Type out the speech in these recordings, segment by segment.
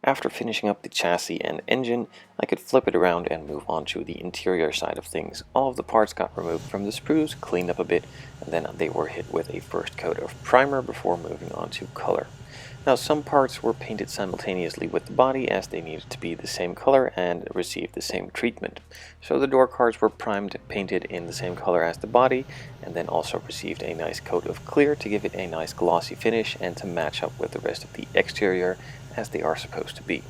After finishing up the chassis and engine, I could flip it around and move on to the interior side of things. All of the parts got removed from the sprues, cleaned up a bit, and then they were hit with a first coat of primer before moving on to color. Now, some parts were painted simultaneously with the body as they needed to be the same color and receive the same treatment. So the door cards were primed, painted in the same color as the body, and then also received a nice coat of clear to give it a nice glossy finish and to match up with the rest of the exterior as they are supposed to be.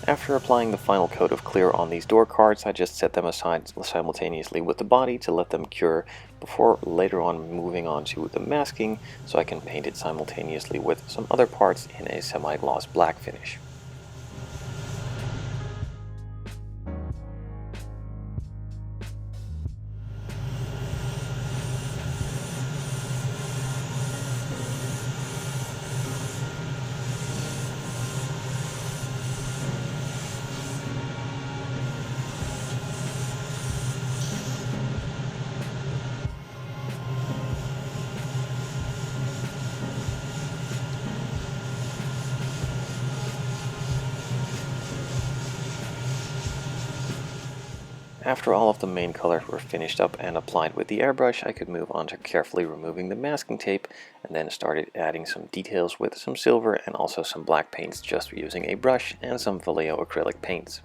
After applying the final coat of clear on these door cards, I just set them aside simultaneously with the body to let them cure before later on moving on to the masking so I can paint it simultaneously with some other parts in a semi-gloss black finish. After all of the main colors were finished up and applied with the airbrush, I could move on to carefully removing the masking tape and then started adding some details with some silver and also some black paints just using a brush and some Vallejo acrylic paints.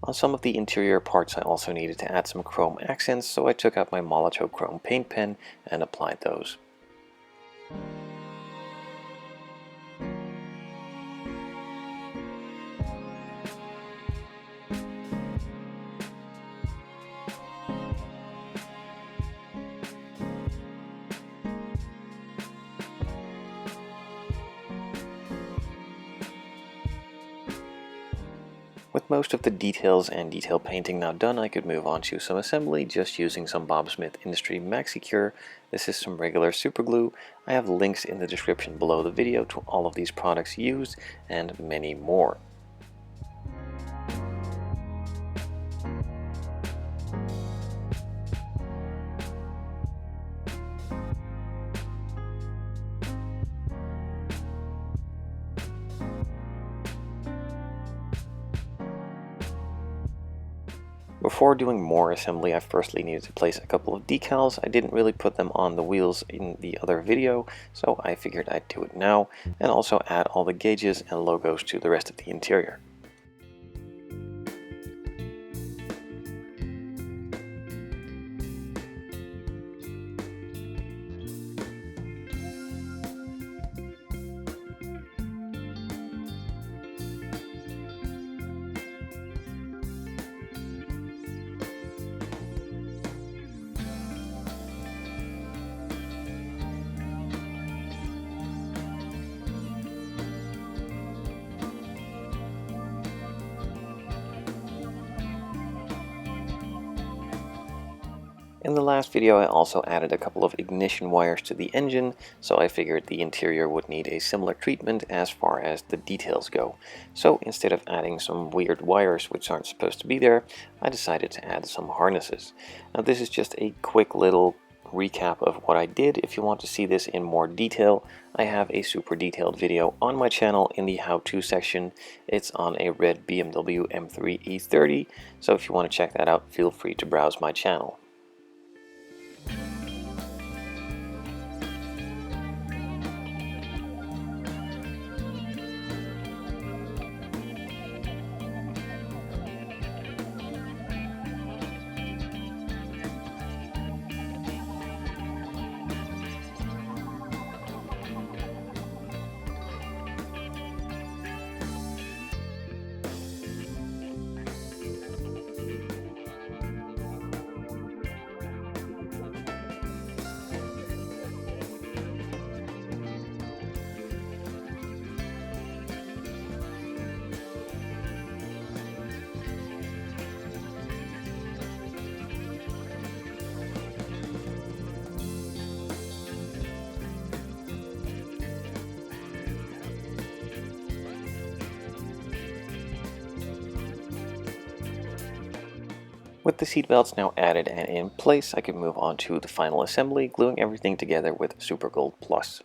On some of the interior parts I also needed to add some chrome accents, so I took out my Molotow chrome paint pen and applied those. With most of the details and detail painting now done, I could move on to some assembly just using some Bob Smith Industry MaxiCure. This is some regular super glue. I have links in the description below the video to all of these products used and many more. Before doing more assembly, I firstly needed to place a couple of decals. I didn't really put them on the wheels in the other video, so I figured I'd do it now, and also add all the gauges and logos to the rest of the interior. In the last video I also added a couple of ignition wires to the engine, so I figured the interior would need a similar treatment as far as the details go. So instead of adding some weird wires which aren't supposed to be there, I decided to add some harnesses. Now this is just a quick little recap of what I did. If you want to see this in more detail, I have a super detailed video on my channel in the how-to section. It's on a red BMW M3 E30, so if you want to check that out, feel free to browse my channel. With the seatbelts now added and in place, I can move on to the final assembly, gluing everything together with Super Gold Plus.